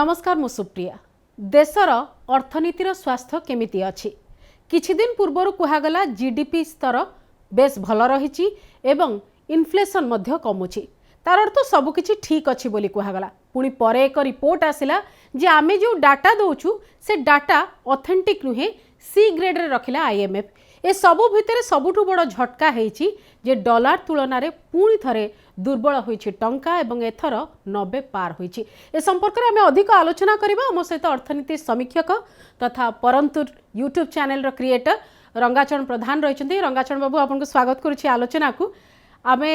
नमस्कार मु सुप्रिया। देशर अर्थनीतिर स्वास्थ्य केमिति अछि? किछि दिन पूर्वर कुहागला जीडीपी स्तर बेस भल रही एवं इन्फ्लेशन मध्य कमुची। तार अर्थ सबकिछि ठीक अछि बोली कुहागला। पुणी परे एक रिपोर्ट आसिला जे आमे जो डाटा दौचु से डाटा ऑथेंटिक नुहे, सी ग्रेड रे रखिला आईएमएफ। ए सबु भितरे सबुठु बड़ झटका हेछि जे डॉलर तुलन में पुणी थरे दुर्बल होइछि टंका एवं एथर 90 पार होइछि। ए संपर्क में आमे अधिक आलोचना करिबा। मो सहित अर्थनीति समीक्षक तथा परंतु यूट्यूब चैनल रो क्रिएटर रंगाचरण प्रधान रहिछन्ती। रंगाचरण बाबू आपनको स्वागत करूछि आलोचना को। आमे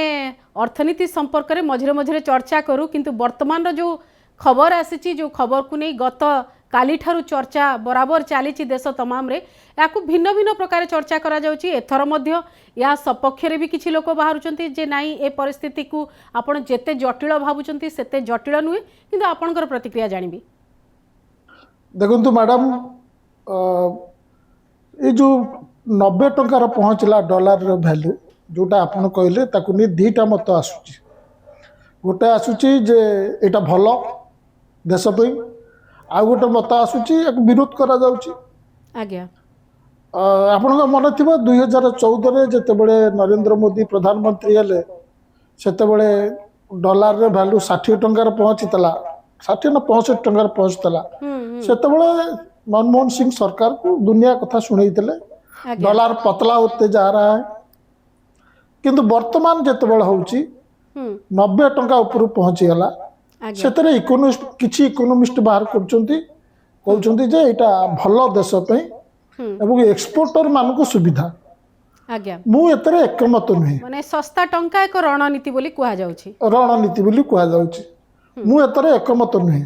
अर्थनीति संपर्क में मझिरे मझिरे चर्चा करू, किंतु वर्तमान रो जो खबर आसीछि, जो खबर को नहीं गत काली ठारू चर्चा बराबर चली देश तमाम रे याकू भिन्न भिन्न प्रकार चर्चा करा जाउछि। एथर मध्य या सपक्ष रे भी किछि लोक बाहरुचंती जे नाही ए परिस्थिति को आपण जेते जटिल भाबुचंती सेते जटिल नुहे, किंतु आपणकर प्रतिक्रिया जानिबी। देखंतु मैडम, ये जो 90 टंकार पहुँचला डॉलर रो वैल्यू जोटा आपन कहले ताकू नि दीटा मत आसुची। गोटे आसुची जे एटा भलो देश पे, आ गोटे मत आसुची एक विरोध करा जाउची। आज्ञा आपन मन थिबा 2014 रे जेतेबेले नरेंद्र मोदी प्रधानमंत्री हेले सेतेबेले डॉलर रे वैल्यू 60 टंकार पहुँचीतला, 60 ना 65 टंकार पहुँचतला। सेतेबेले मनमोहन सिंह सरकार को दुनिया कथा सुनैतले डॉलर पतला होते जा रहा है। किंतु वर्तमान जेतेबेले होउची 90 टंका ऊपर पहुँची गला। सेतरे इकोनॉमिस्ट किछि इकोनॉमिस्ट बाहर करचंती कहउचंती जे एटा भलो देश पे एवं एक्सपोर्टर मानको सुविधा। आज्ञा मु एतरे एकमत नुहे, माने सस्ता टंका एक रणनीति बोली कुहा जाउछि। रणनीति बोली कुहा जाउछि। मु एतरे एकमत नुहे।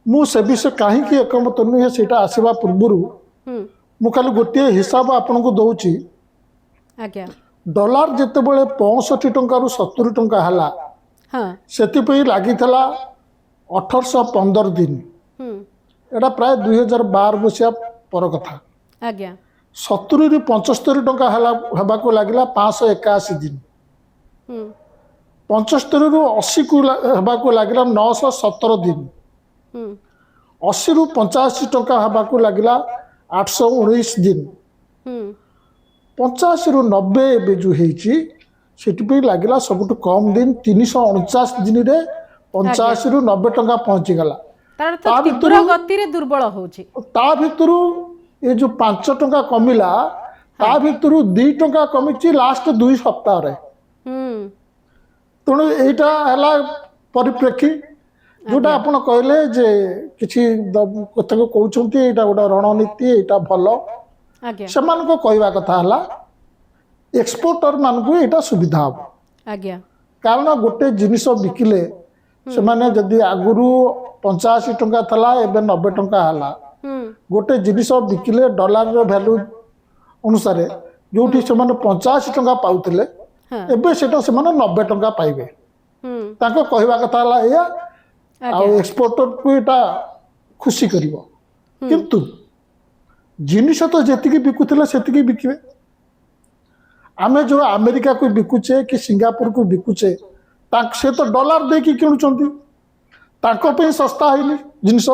मु से विषय काहे कि एकमत नुहे सेटा आसीबा पूर्वरु मु खाली गोटे हिसाब आपनको दउछि। आज्ञा डॉलर जेतेबेले 65 टंका रु 70 टंका हला, हां सेति पई लागिथला 1815 दिन। एटा प्राय 2012 बसिया पर कथा। आज्ञा 70 रु 75 टंका हला हबा को लागिला 581 दिन। 75 रु 80 को हबा को लागिला 917 दिन। 80 रु 85 टंका हबा को लागिला 819 दिन। 85 रु 90 एबे जो हेची सेठी पे लागिला सबटु कम दिन 349 दिन रे 85 रु 90 टंका पहुंची गला। तार तो तीव्र गति रे दुर्बल होची। ता भितरु ये जो 5 टंका कमिला ता भितरु 2 टंका कमिची लास्ट 2 सप्ताह रे। तणु एटा हला परिप्रेक्षी जोटा आपण कहले जे किछि कथा को कहउचंती एटा गोटा रणनीति, एटा भलो। आज्ञा समान को कहवा कथा हला एक्सपोर्टर मान को एटा सुविधा हो। आज्ञा कारण गोटे जिनिस बिकिले से माने जदी आगुरु 85 टंका थला एबे 90 टंका हला। गोटे जिनिस बिकिले डॉलर रो वैल्यू अनुसार जोठी से माने 85 टंका पाउतले एबे सेटा से माने 90 टंका पाइबे। ताको कहवा कथा हला या आ एक्सपोर्टर को एटा खुशी करिवो। किंतु जिनिस तो जेतिकी बिकुथिले सेतिकी बिकिबे। आमे जो अमेरिका को बिकुचे कि सिंगापुर को बिकुचे ताक से तो डॉलर दे की किणुचंती, ताको पे सस्ता हैनी जिनिस।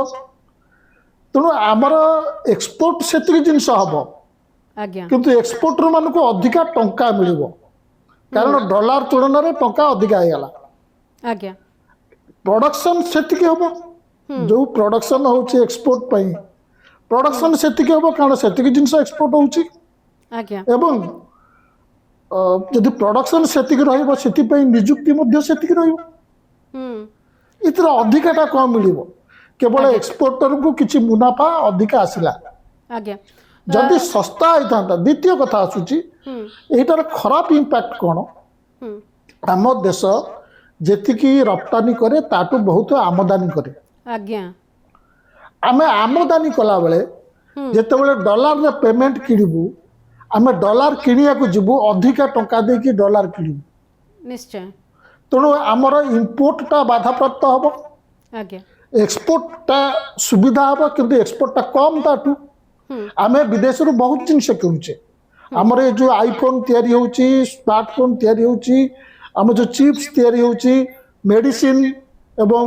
तेणु आमर एक्सपोर्ट सेतिकी जिनिस हबो। आज्ञा किंतु एक्सपोर्टर मान को अधिका टंका मिलिबो, कारण डॉलर तुलन रे टंका अधिका आइगला। आज्ञा प्रोडक्शन सेतिकी हबो। जो प्रोडक्शन होची एक्सपोर्ट पई प्रोडक्शन सेतिकी हबो, कारण सेतिकी जिनिस एक्सपोर्ट होची। आज्ञा एवं जदि प्रोडक्शन सेतिकी रहिबो सेति पई नियुक्ति मध्ये सेतिकी रहिबो। इतर अधिकाटा कम मिलिबो, केवल एक्सपोर्टर को किछि मुनाफा अधिका आसिला। आज्ञा जदि सस्ता आइथांता। द्वितीय कथा आसुची एटार खराब इंपैक्ट कोन, आम देश जेतिकी रप्तानी करे ताटू बहुत आमदानी करे। आज्ञा आमे आमदानी कला बेले जेतेबेले डॉलर रे पेमेंट किनिबु, आमे डॉलर किनिया को जिबु अधिका टंका दे की डॉलर किनिबु। निश्चय तेणु आमर इंपोर्ट टा बाधा प्राप्त हबो, आज्ञा एक्सपोर्ट टा सुविधा हबो। किंतु एक्सपोर्ट टा कम ताटू आमे विदेश रो बहुत जिनिस किनुचे। हमर ये जो आईफोन तयारी होची, स्मार्टफोन तयारी होची, हम जो चिप्स तयारी होची, मेडिसिन ଏବଂ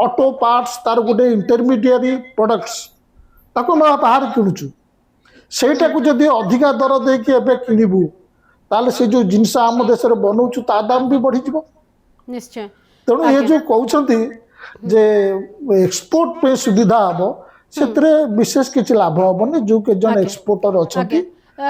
ଅଟୋ ପାର୍ଟସ୍ ତାର ଗୋଟେ ଇଣ୍ଟରମିଡ଼ିଆରୀ ପ୍ରଡକ୍ଟସ୍ ତାକୁ ଆମେ ବାହାରେ କିଣୁଛୁ। ସେଇଟାକୁ ଯଦି ଅଧିକା ଦର ଦେଇକି ଏବେ କିଣିବୁ ତାହେଲେ ସେ ଯେଉଁ ଜିନିଷ ଆମ ଦେଶରେ ବନଉଛୁ ତା ଦାମ ବି ବଢ଼ିଯିବ। ନିଶ୍ଚୟ। ତେଣୁ ଏ ଯେଉଁ କହୁଛନ୍ତି ଯେ ଏକ୍ସପୋର୍ଟ ପାଇଁ ସୁବିଧା ହେବ ସେଥିରେ ବିଶେଷ କିଛି ଲାଭ ହେବନି। ଯେଉଁ କେତେ ଜଣ ଏକ୍ସପୋର୍ଟର ଅଛନ୍ତି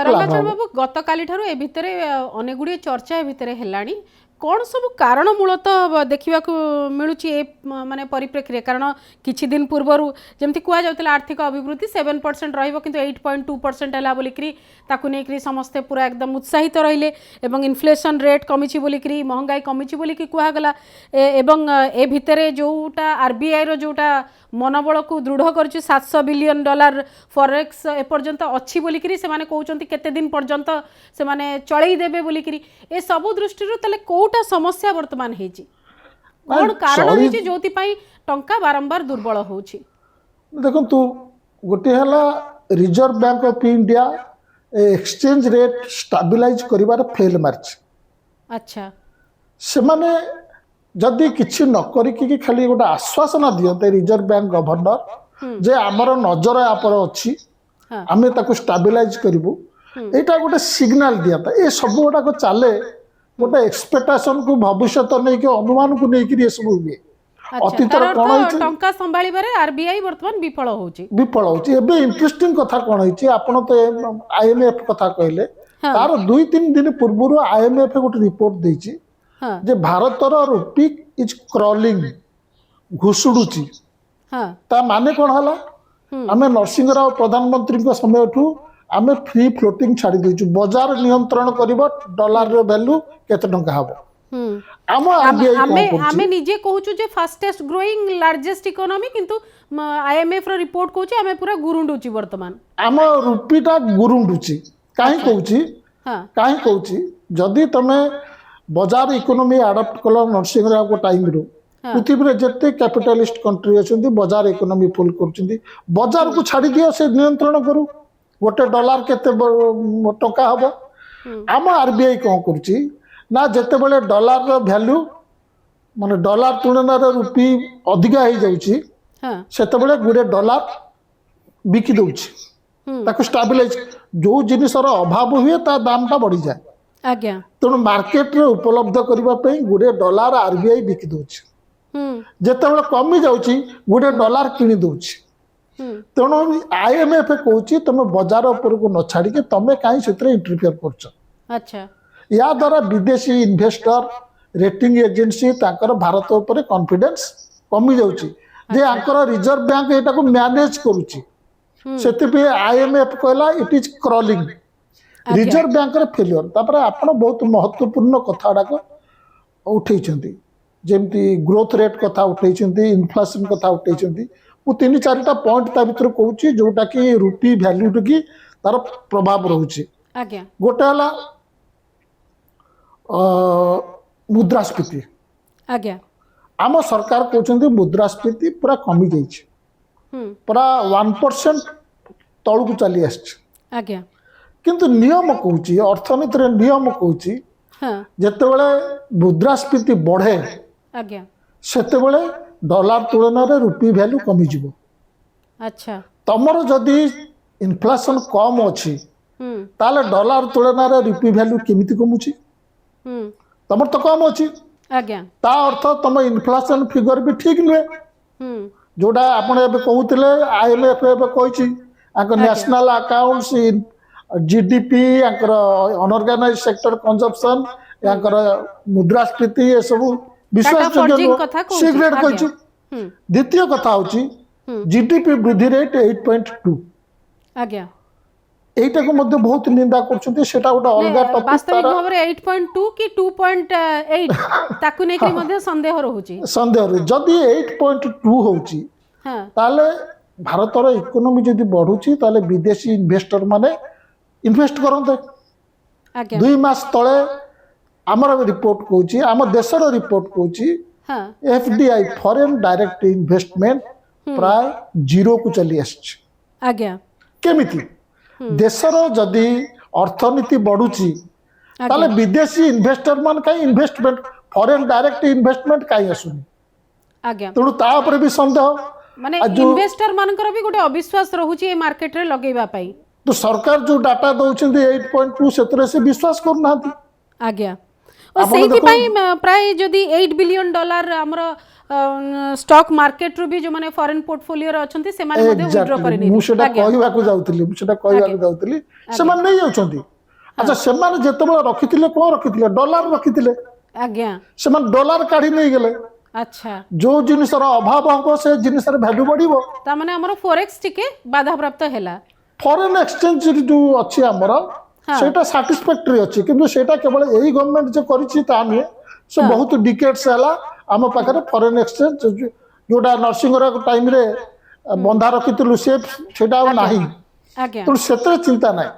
ରଙ୍ଗାଚଳ ବାବୁ ଗତକାଲି ଠାରୁ ଏ ଭିତରେ ଅନେକ ଗୁଡ଼ିଏ ଚର୍ଚ୍ଚା ଏ ଭିତରେ ହେଲାଣି। କ'ଣ ସବୁ କାରଣ ମୂଳତଃ ଦେଖିବାକୁ ମିଳୁଛି ଏ ମାନେ ପରିପ୍ରେକ୍ଷୀରେ? କାରଣ କିଛି ଦିନ ପୂର୍ବରୁ ଯେମିତି କୁହାଯାଉଥିଲା ଆର୍ଥିକ ଅଭିବୃଦ୍ଧି 7% ରହିବ କିନ୍ତୁ 8.2% ହେଲା ବୋଲିକିରି ତାକୁ ନେଇକରି ସମସ୍ତେ ପୁରା एकदम ଉତ୍ସାହିତ ରହିଲେ ଏବଂ ଇନଫ୍ଲେସନ୍ ରେଟ୍ କମିଛି ବୋଲିକିରି ମହଙ୍ଗାଇ କମିଛି ବୋଲିକି କୁହାଗଲା। ଏବଂ ଏ ଭିତରେ ଯେଉଁଟା RBIର ଯେଉଁଟା ମନୋବଳକୁ ଦୃଢ଼ କରୁଛି $700 ବିଲିୟନ ଫରେକ୍ସ ଏପର୍ଯ୍ୟନ୍ତ ଅଛି ବୋଲିକିରି ସେମାନେ କହୁଛନ୍ତି କେତେ ଦିନ ପର୍ଯ୍ୟନ୍ତ ସେମାନେ ଚଳେଇ ଦେବେ ବୋଲିକିରି। ଏ ସବୁ ଦୃଷ୍ଟିରୁ ତାହେଲେ କୋଉଟା ସମସ୍ୟା ବର୍ତ୍ତମାନ ହେଇଛି, କ'ଣ କାରଣ ହେଇଛି ଯୋଉଥିପାଇଁ ଟଙ୍କା ବାରମ୍ବାର ଦୁର୍ବଳ ହେଉଛି? ଦେଖନ୍ତୁ, ଗୋଟିଏ ହେଲା Reserve Bank of India exchange rate stabilise କରିବାରେ ଫେଲ୍ ମାରିଛି। ଆଚ୍ଛା। ସେମାନେ ଯଦି କିଛି ନ କରିକି ଖାଲି ଗୋଟେ ଆଶ୍ୱାସନା ଦିଅନ୍ତେ ରିଜର୍ଭ ବ୍ୟାଙ୍କ ଗଭର୍ଣ୍ଣର ଯେ ଆମର ନଜର ଆପଣ ଅଛି ଆମେ ତାକୁ ଷ୍ଟାବିଲାଇଜ କରିବୁ, ଏଇଟା ଗୋଟେ ସିଗ୍ନାଲ ଦିଅନ୍ତା। ଏ ସବୁ ଗୁଡ଼ାକ ଚାଲେ ଗୋଟେ ଏକ୍ସପେକ୍ଟେସନକୁ ଭବିଷ୍ୟତ ନେଇକି ଅନୁମାନକୁ ନେଇକିରି ଏସବୁ ହୁଏ। ଅତୀତରେ କ'ଣ ହେଇଛି ଟଙ୍କା ସମ୍ଭାଳିବାରେ RBI ବର୍ତ୍ତମାନ ବିଫଳ ହେଉଛି। ଏବେ ଇଣ୍ଟରେଷ୍ଟିଂ କଥା କ'ଣ ହେଇଛି, ଆପଣ ତ IMF କଥା କହିଲେ, ତାର 2-3 ଦିନ ପୂର୍ବରୁ IMF ଗୋଟେ ରିପୋର୍ଟ ଦେଇଛି ଯେ ଭାରତର ରୁପି ଇଜ କ୍ରଲିଂ, ଘୁଷୁଡୁଛି। ତା ମାନେ କ'ଣ ହେଲା, ଆମେ ନରସିଂହରାଓ ପ୍ରଧାନମନ୍ତ୍ରୀଙ୍କ ସମୟଠୁ ଆମେ ଫ୍ରି ଫ୍ଲୋଟିଂ ଛାଡ଼ି ଦେଇଛୁ। ବଜାର ନିୟନ୍ତ୍ରଣ କରିବ ଡଲାରର ଭ୍ୟାଲୁ କେତେ ଟଙ୍କା ହେବ। ଆମେ ନିଜେ କହୁଛୁ ଯେ ଫାଷ୍ଟେଷ୍ଟ ଗ୍ରୋଇଂ ଲାର୍ଜେଷ୍ଟ ଇକୋନୋମି, କିନ୍ତୁ IMF ର ରିପୋର୍ଟ କହୁଛି ଆମେ ପୁରା ଗୁରୁଣ୍ଡୁଛି ବର୍ତ୍ତମାନ। ଆମ ରୁପିଟା ଗୁରୁଣ୍ଡୁଛି କାହିଁ କହୁଛି, ଯଦି ତମେ ବଜାର ଇକୋନୋମି ଆଡପ୍ଟ କଲ ନରସିଂହରାଓଙ୍କ ଟାଇମରୁ, ପୃଥିବୀରେ ଯେତେ କ୍ୟାପିଟାଲିଷ୍ଟ କଣ୍ଟ୍ରି ଅଛନ୍ତି ବଜାର ଇକୋନୋମି ଫୁଲ କରୁଛନ୍ତି। ବଜାରକୁ ଛାଡ଼ି ଦିଅ, ସେ ନିୟନ୍ତ୍ରଣ କରୁ, ଗୋଟେ ଡଲାର କେତେ ଟଙ୍କା ହେବ। ଆମ RBI କ'ଣ କରୁଛି ନା, ଯେତେବେଳେ ଡଲାରର ଭ୍ୟାଲୁ ମାନେ ଡଲାର ତୁଳନାରେ ରୁପି ଅଧିକା ହେଇଯାଉଛି ସେତେବେଳେ ଗୁଡ଼େ ଡଲାର ବିକି ଦେଉଛି, ତାକୁ ଷ୍ଟାବିଲାଇଜ। ଯେଉଁ ଜିନିଷର ଅଭାବ ହୁଏ ତା ଦାମଟା ବଢ଼ିଯାଏ। ତେଣୁ ମାର୍କେଟରେ ଉପଲବ୍ଧ କରିବା ପାଇଁ ଗୁଡ଼େ ଡଲାର RBI ବିକି ଦେଉଛି, ଯେତେବେଳେ କମି ଯାଉଛି ଗୁଡ଼େ ଡଲାର କିଣି ଦେଉଛି। ତେଣୁ IMF କହୁଛି ତମେ ବଜାର ଉପରକୁ ନ ଛାଡ଼ିକି ତମେ କାହିଁ ସେଥିରେ ଇଣ୍ଟରଫିୟର କରୁଛ। या द्वारा विदेशी इन्वेस्टर रेटिंग एजेंसी ताकर भारत उपर कॉन्फिडेंस कमी जाउची जे आकर रिजर्व बैंक एटा को मैनेज करूची। सेति पे IMF कहला it is crawling, reserve bank रे फेलियर। तापर आपण बहुत महत्वपूर्ण कथाडा को उठैछंती, जेमती ग्रोथ रेट कथा उठैछंती, इन्फ्लेशन कथा उठैछंती। मु 3-4टा पॉइंट ता भीतर कहूची जोटा कि रुपी वैल्यू की तार प्रभाव रहूची। गोटे हला मुद्रास्फीति। आम सरकार कहते मुद्रास्फीति पूरा कमी जाइए, पूरा 1% तलू को चली आकिंतु नियम कहूँ, अर्थनीति नियम कहूँ जितेबले मुद्रास्फीति बढ़े सेतेबले डॉलर तुलन रुपी वैल्यू कमिजिवो। तमर जदि इन्फ्लेशन कम अच्छी ताले डॉलर तुलन रुपी वैल्यू केमिति कमुची? तमर तो कम अच्छी, ता अर्थ तुम इन्फ्लेशन फिगर भी ठीक नुहे। जोड़ा आपन एबे कहउतिले IMF एबे कहिछि आंकर नेशनल अकाउंट्स GDP आंकर अनऑर्गेनाइज्ड सेक्टर कंजप्शन आंकर मुद्रास्फीति ए सब विश्वासयोग्य सिक्रेट कहिछि। द्वितीय कथा होछि GDP वृद्धि रेट 8.2। एटा को मध्य बहुत निंदा करछन्ती, सेटा गोटे अलगा टॉपिक। वास्तविक भाव रे 8.2 की 2.8 ताकु नेकरी मध्य संदेह रहउची। संदेह रे जदी 8.2 होउची ताले भारतर इकोनॉमी जदी बढ़ुची ताले विदेशी इन्वेस्टर माने इन्वेस्ट करंते। 2 मास तळे हमर रिपोर्ट कहूची, हम देशर रिपोर्ट कहूची FDI फॉरेन डायरेक्ट इन्वेस्टमेंट प्राय 0 को चली आछि। केमिति देशर जदि अर्थनीति बढ़ुची ताले विदेशी इन्वेस्टर मान कहीं इन्वेस्टमेंट फॉरेन डायरेक्ट इन्वेस्टमेंट कहीं आसुनी। आज्ञा तेणु ता उपरे भी संदेह माने इन्वेस्टर मानकर भी गोटे अविश्वास रहउची ए मार्केट रे लगेबा पई तो सरकार जो डाटा दउछन्ती 8.2 सेतरे से विश्वास करनाती आज्ञा ओ सेहि पई प्राय जदी $8 बिलियन हमर स्टॉक मार्केट रू भी जो माने फॉरेन पोर्टफोलियो रे अछंती से माने मध्ये विथड्रॉ करिनी मु सेटा कहबा को जाउतली मु सेटा कहबा को जाउतली से माने नै जाउछन्ती अच्छा से माने जेतबे रखिथिले कोन रखिथिले डॉलर रखिथिले आज्ञा से माने डॉलर काढी नै गेले अच्छा जो जिनिसर अभाव हो से जिनिसर वैल्यू बढ़िबो ता माने हमर फॉरेक्स टिके बाधा प्राप्त हैला फॉरेन एक्सचेंज जो अच्छी हमर सेटा सैटिस्फैक्टरी अच्छी किंतु सेटा केवल एही गवर्नमेंट जो करिछि ता नै से बहुत डिकेड्स हैला हम पाखरे फॉरेन एक्सचेंज जोटा नर्सिंग टाइम रे बंधा रखितलु से सेटा नाही आज्ञा तो सेतरे चिंता नाही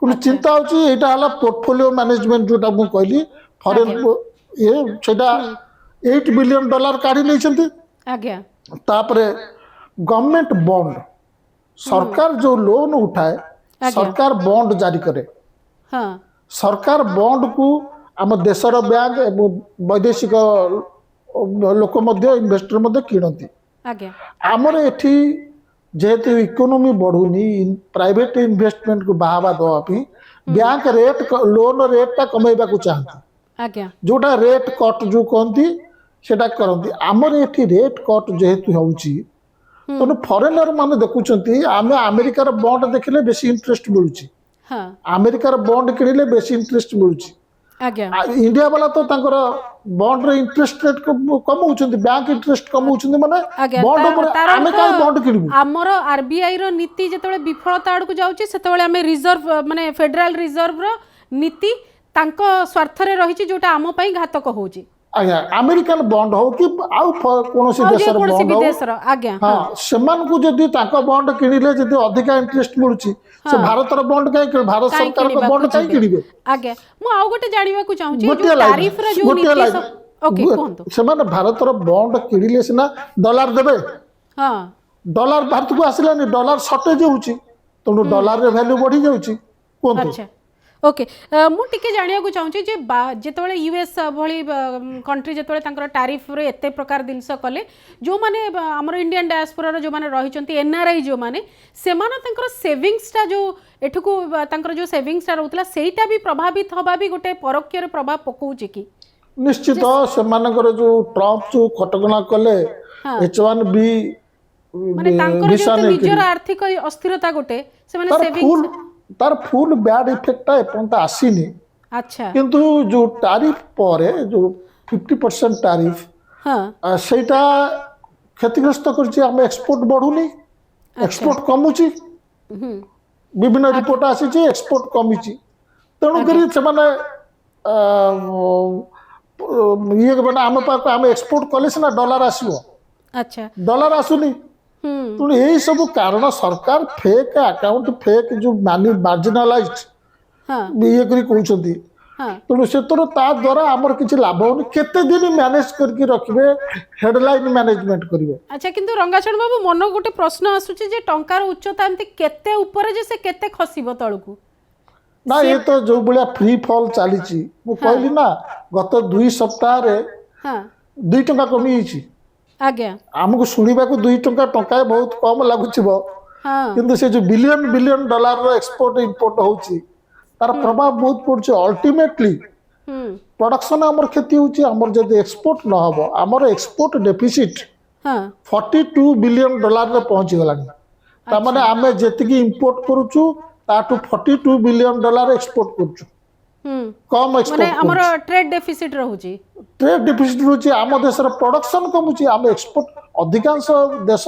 कुल चिंता होची एटा हला पोर्टफोलियो मैनेजमेंट जोटा मु कहली फॉरेन ये सेटा $8 बिलियन काढी लेछंती आज्ञा तापरे गवर्नमेंट बॉन्ड सरकार जो लोन उठाए सरकार बॉन्ड जारी करे हां सरकार बॉन्ड को आम देशर बैंक एवं वैदेशिक लोक मध्य इन्वेस्टर मध्य किणती आज्ञा आमर एठी जेहेतु इकोनॉमी बढ़ुनी प्राइवेट इन्वेस्टमेंट को बढ़ावा दवापी बैंक रेट लोन रेट टा कमेबा को चाहती आज्ञा जोटा रेट कट जो कहती सेटा करती आमर एठी रेट कट जेहेतु होउची तो फॉरेनर माने देखुचंती आमे अमेरिकार बॉन्ड देखले बेसी इंटरेस्ट मिलुची हां अमेरिकार बॉन्ड किनिले बेसी इंटरेस्ट मिलुची आज्ञा इंडिया वाला तो तांकर बॉन्ड रे इंटरेस्ट रेट कम होउचंती बैंक इंटरेस्ट कम होउचंती माने बॉन्ड ऊपर आमे काय बॉन्ड किनिबु हमर आरबीआई रो नीति जेतबे विफलता आड़ को जाउची सेतबे आमे रिजर्व माने फेडरल रिजर्व रो नीति तांको स्वार्थ रे रहिची जोटा आम पई घातक होउची आज्ञा अमेरिकन बॉन्ड हो कि आउ कोनोसी देशर बॉन्ड हो विदेशर आज्ञा हां सेमान को जदी ताको बॉन्ड किनिले जदी अधिक इंटरेस्ट मिलुची से भारतर बॉन्ड काई भारत सरकार को बॉन्ड काई किनिबे आज्ञा मु आउ गोटे जानिबा को चाहू छी जो टैरिफ रा जो नीति ओके कोंतो सेमान भारतर बॉन्ड किनिले सिना डॉलर देबे हां डॉलर भारत को आसिलानी डॉलर शॉर्टेज होउची तो डॉलर रे वैल्यू बढ़ी जाउची कोंतो अच्छा ओके मु टिके जानिया को चाहूँ जे जेतबे यूएस भली कंट्री जेतबे तांकर टैरिफ रे एते प्रकार दिनस कले जो माने हमर इंडियन डायस्पोरा रो जो माने रहिचंती एनआरआई जो माने सेमाना तांकर सेविंग्स टा जो एठुको तांकर जो सेविंग्स टा रहउतला सेटा भी प्रभावित हबा भी गोटे परोक्ष रे प्रभाव पकोउची की निश्चित सेमानकर जो ट्रम्प जो कटकणा कले H1B माने तांकर जो निजर आर्थिक अस्थिरता गोटे से माने सेविंग्स तार फुल बैड इफेक्ट एपर्यंत आसीनी अच्छा किंतु जो टैरिफ परे जो 50% टैरिफ हां सेटा क्षतिग्रस्त करछि हम एक्सपोर्ट बढ़ुनी एक्सपोर्ट कमुची विभिन्न रिपोर्ट आसी छी एक्सपोर्ट कमिची तेणु करी से माने ये माने हम पाक हम एक्सपोर्ट कले सिना डॉलर आसीबो अच्छा डॉलर आसुनी तो यही सब कारण सरकार फेक अकाउंट फेक जो मार्जिनालाइज्ड ये करी कहउछंती तो से तो ता द्वारा हमर किछि लाभ होनी केते दिन मैनेज करके रखबे हेडलाइन मैनेजमेंट करिवे अच्छा किंतु रंगाचरण बाबू मन गोटे प्रश्न आसुची जे टंकार उच्चता एमती केते ऊपर जे से केते खसिबो तळकू ना ये तो जो बलिया फ्री फॉल चलीची मु कहली ना गत 2 सप्ताह रे 2 टका कमी हिची आज्ञा हमको सुनिबा को 2 टका बहुत कम लागुछिबो किंतु से जो बिलियन डॉलर रो एक्सपोर्ट इंपोर्ट होउची तार प्रभाव बहुत पड़छ अल्टीमेटली प्रोडक्शन हमर क्षति होउची हमर जदि एक्सपोर्ट न हबो हमर एक्सपोर्ट डेफिसिट $42 बिलियन रे पहुंच गलानी ता माने आमे जेतिकी इंपोर्ट करूछु ताटू $42 बिलियन एक्सपोर्ट करूछु कम एक्सपोर्ट माने हमर ट्रेड डेफिसिट रहउची ट्रेड डेफिसिट रहउची आम देशर प्रोडक्शन कमुची आम एक्सपोर्ट अधिकांश देश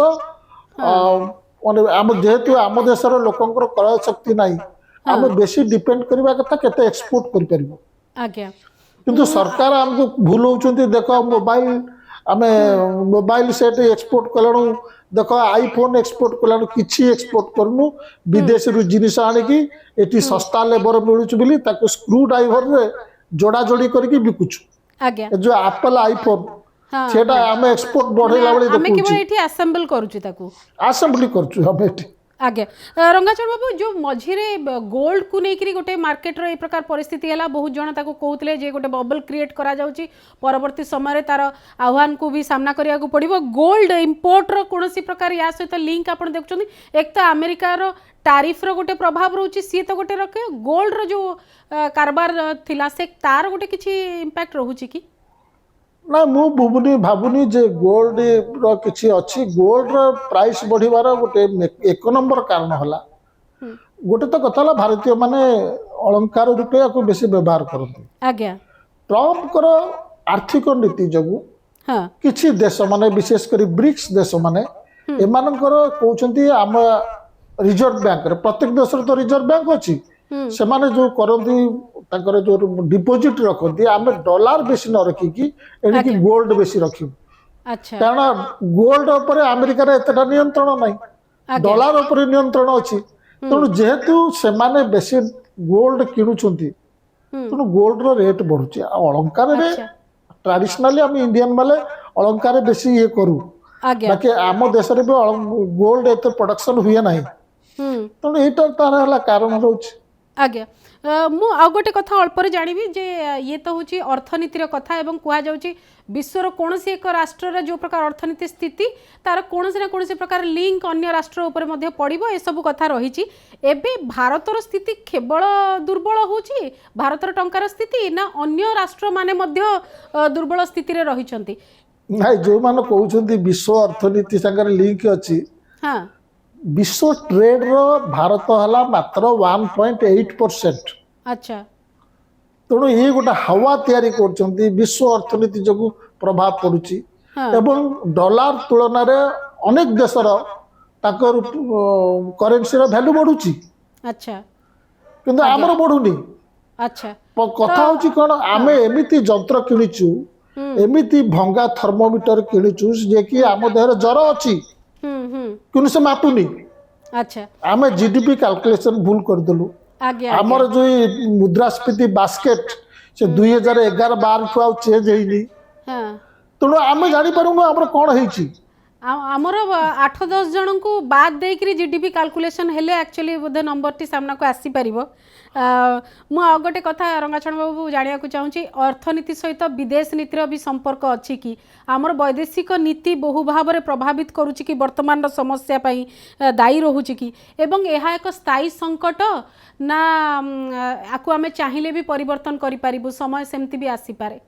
माने आम जेहेतु आम देशर लोकंकर क्रय शक्ति नाही आम बेसी डिपेंड करबा कथा केते एक्सपोर्ट करि परिबो आज्ञा किंतु सरकार हमको भूल होउचंती देखो मोबाइल आमे मोबाइल सेट एक्सपोर्ट कलणु देखो आईफोन एक्सपोर्ट कलणु किछि एक्सपोर्ट करनु विदेश रु जिनिस आनि की एटी सस्ता लेबर मिलुछ बिली ताको स्क्रू ड्राइवर रे जोड़ा जोड़ी करके बिकुछु आज्ञा जो एप्पल आईफोन सेटा आमे एक्सपोर्ट बढ़ेला बली देखु आमे केवल एठी असेंबल करूछु ताको असेंबली करछु हम एठी आज्ञा रंगाचरण बाबू जो मझिरे गोल्ड को लेकर गोटे मार्केट रो ए प्रकार परिस्थिति है बहुत जन ताको कहते जे गोटे बबल क्रिएट करा जाउची परवर्ती समय तार आह्वान को भी सामना करिया को पड़िबो गोल्ड इंपोर्ट रो कोनोसी प्रकार या सहित लिंक आपण देखुछन एक तो अमेरिका रो टारिफ रो गोटे प्रभाव रोची सी तो गोटे रखे गोल्ड रो जो कारबार थिला से तार गोटे किछि इंपैक्ट रहूची कि ना मु भावुनी जे गोल्ड रो किछि अछि गोल्ड रो प्राइस बढ़िबार गोटे एक नंबर कारण होला गोटे तो कथा भारतीय माने अलंकार रूपे को बेसी व्यवहार करते आज्ञा ट्रम्प कर आर्थिक नीति जगु हाँ किछि देश माने विशेष करी ब्रिक्स देश माने एमानकर कहउछंती आम रिजर्व बैंक प्रत्येक देश तो रिजर्व बैंक अछि सेमाने जो करंती तांकर जो डिपोजिट रखती आम डॉलर बेसी न रखिकी एणिकी गोल्ड बेसी रखिबु अच्छा कारण गोल्ड ऊपर अमेरिका रे एतटा नियंत्रण नाही डॉलर ऊपर नियंत्रण अछि तेणु जेहेतु सेमाने बेसी गोल्ड किणुछंती तेणु गोल्ड रो रेट बढ़ुची अलंकार रे ट्रेडिशनली हम इंडियन वाले अलंकार बेसी ये करू आज्ञा बाकी आम देश रे भी गोल्ड एते प्रोडक्शन हुए नाही तेणु एटा तार हला कारण रहउची आज्ञा मु आउ गोटे कथा अल्पर जानिबी जे ये तो होची अर्थनीतिर कथा एवं कुआ जाउची विश्वर कोनोसी एक राष्ट्र जो प्रकार अर्थनीति स्थिति तार कोनोसी ना कोनोसी प्रकार लिंक अन्य राष्ट्र ऊपर मध्ये पड़िबो ए सब कथा रहिची एबे भारतर स्थिति केवल दुर्बल होची भारतर टंकार स्थिति ना अन्य राष्ट्र माने मध्ये दुर्बल स्थिति रे रहिचंती नाही जो मान कहउछंती विश्व अर्थनीति संगे लिंक अछि हां विश्व ट्रेड रो भारत हला मात्र 1.8%। अच्छा तेणु ये गोटे हवा तैयारी करछंती विश्व अर्थनीति जगु प्रभाव पड़ुची एवं डॉलर तुलन रे अनेक देशर ताकर करेंसी रो वैल्यू बढ़ुची अच्छा किंतु हमर बढ़ुनी अच्छा कथा होची कोन आमे एमिति यंत्र किनिचु एमिति भंगा थर्मोमीटर किनिचु जे कि आम देहर जर अछि किनु से मापुनी अच्छा आमे जीडीपी कैलकुलेशन भूल कर देलु आज्ञा हमर जो मुद्रास्फीति बास्केट से 2011-12 ठु आ चेंज हेइनी हां तेणु आमे जानि पारुनु हमर कोन हेइची आमर 8-10 जन को बाद देकरी जीडीपी कैलकुलेशन हेले एक्चुअली बोधे नंबर टी सामना को आसी परिबो मु आ गोटे कथा रंगाचरण बाबू जानिया को चाहूची अर्थनीति सहित विदेश नीतिर भी संपर्क अछि कि आमर वैदेशिक नीति बहु भाव रे प्रभावित करूची कि वर्तमान रो समस्या पई दायी रहूची कि एवं एहा एक स्थायी संकट ना आकु आमे चाहिले भी परिवर्तन करि परिबु समय सेमति भी आसी पारे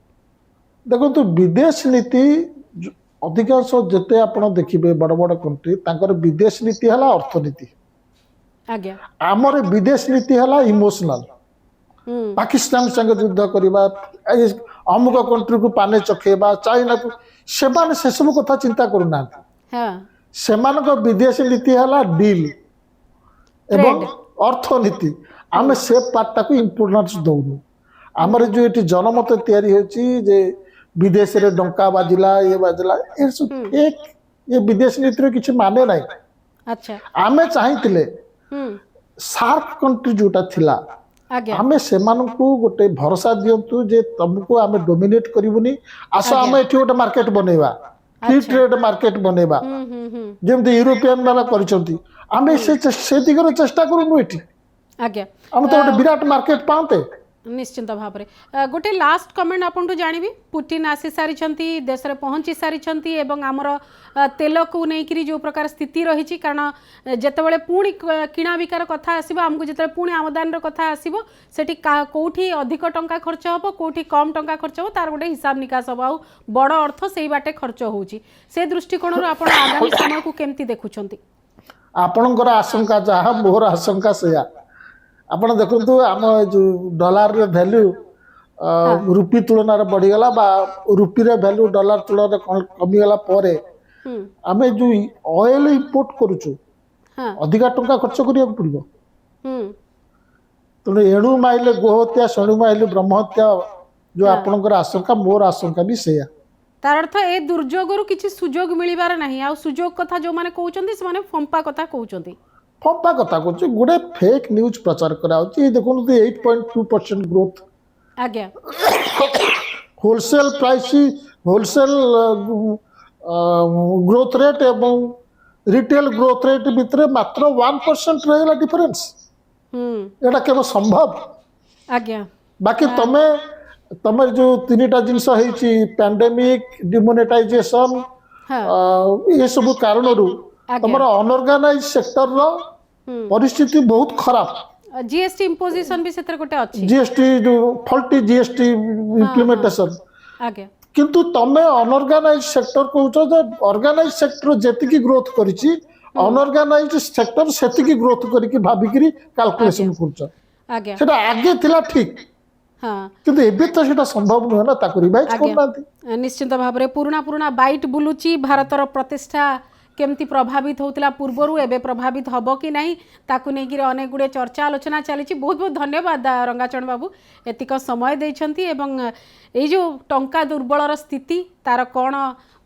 देखो तो विदेश नीति अधिकांश जेते आपण देखिबे बड़ बड़ कंट्री तांकर विदेश नीति हला अर्थनीति आज्ञा आमर विदेश नीति हला इमोशनल पाकिस्तान संग युद्ध करबा अमुक कंट्री को पाने चखेबा चाइना को सेमान से सब कथा चिंता करूना हां सेमान को विदेश नीति हला डील एवं अर्थनीति आमे से पार्ट को इंपोर्टेंस दउनु हमर जो एटी जनमत तैयारी होची जे विदेश रे डंका बाजिला ये बाजिला एक ये विदेश नीति रे किछि माने नाही अच्छा आमे चाहितिले सार्क कंट्री जोटा थिला आज्ञा आमे सेमान को गोटे भरोसा दियंतु जे तुमको आमे डोमिनेट करिवनी आसो आमे एठी गोटे मार्केट बनेबा फ्री ट्रेड मार्केट बनेबा जेमते यूरोपियन वाला करिसंती आमे से दिगरे चेष्टा करूनु एठी आज्ञा हम तो गोटे विराट मार्केट पाते निश्चिंत भाव में गोटे लास्ट कमेंट आपन जानिबी पुटिन आसी सारी देश में पहुँची सारी एवं आमर तेल को लेकिन जो प्रकार स्थिति रही कारण जितेबाला पुणी किणा बिकार कथा आसो आमको जो पुणी आमदान कथा आसो से कौटी अधिक टंका खर्च हम कौटी कम टंका खर्च हो तार गोटे हिसाब निकास हम आउ बड़ अर्थ से बाटे खर्च होची से दृष्टिकोण आप आगामी समय को केमती देखुं आपणकर आशंका जहाँ मोर आशंका से आपण देखु आम जो डॉलर रे वैल्यू रुपी तुलन रे बढ़ीगला बा रुपी रे वैल्यू डॉलर तुलन रे कमीगला परे आमे जो ऑयल इंपोर्ट करूछु अधिका टंका खर्च करिया पड़िबो तेणु एणु माइले गोहत्या शणु माइले ब्रह्महत्या जो आपणकर आशंका मोर आशंका भी सेया तार अर्थ ए दुर्योगरु किछि सुजोग मिलिबार नाही आ सुजोग कथा जो माने कहउचंदी से माने फंपा कथा कहउचंदी फंपा कथा कहउछ गुडे फेक न्यूज प्रचार करा होची देखुन 8.2% ग्रोथ आज्ञा wholesale price wholesale growth rate एवं रिटेल ग्रोथ रेट भितर मात्र 1% रहेगा डिफरेंस एटा केवल संभव आज्ञा बाकी तमे तमर जो तीनटा जिनस होईची पैंडेमिक डिमोनेटाइजेशन हाँ ये सब कारणरू आज्ञा। तमर अनऑर्गेनाइज सेक्टर रो परिस्थिति बहुत खराब जीएसटी इंपोजिशन भी सेतर गोटे अछि जीएसटी जो फल्टी जीएसटी इम्प्लीमेंटेशन आज्ञा किंतु तमे अनऑर्गेनाइज सेक्टर कहउछ जे ऑर्गेनाइज सेक्टर जेतिकी ग्रोथ करिछि अनऑर्गेनाइज सेक्टर सेतिकी ग्रोथ करिकि भाबिकरी कैलकुलेशन करछ आज्ञा सेटा आगे थिला ठीक हाँ किंतु एबे तो सेटा संभव नुहे ना ताको रिवाइज करनांती निश्चित भाव में पुराना पुराना बाइट बुलुची भारतर प्रतिष्ठा केमती प्रभावित होता पूर्वर एवं प्रभावित हम कि नहीं ताकू नहीं अनेक गुड़े चर्चा आलोचना चली बहुत बहुत धन्यवाद रंगाचरण बाबू एतिक समय देइछंती एवं ये जो टंका दुर्बलर स्थिति तार कौन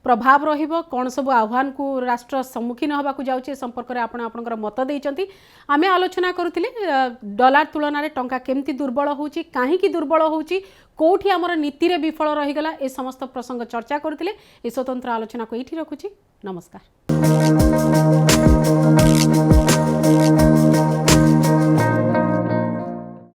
प्रभाव रहिबो कौन सब आह्वान को राष्ट्र सम्मुखीन होबाकू जाउछे संपर्क में आपणकर मत देइछंती आमे आलोचना करुथिले डॉलर तुलन में टंका केमती दुर्बल होउची काहेकि दुर्बल होउची कोठी हमर नीति रे विफल रहिगला ए समस्त प्रसंग चर्चा करुथिले ए स्वतंत्र आलोचना को एठी रखुची नमस्कार।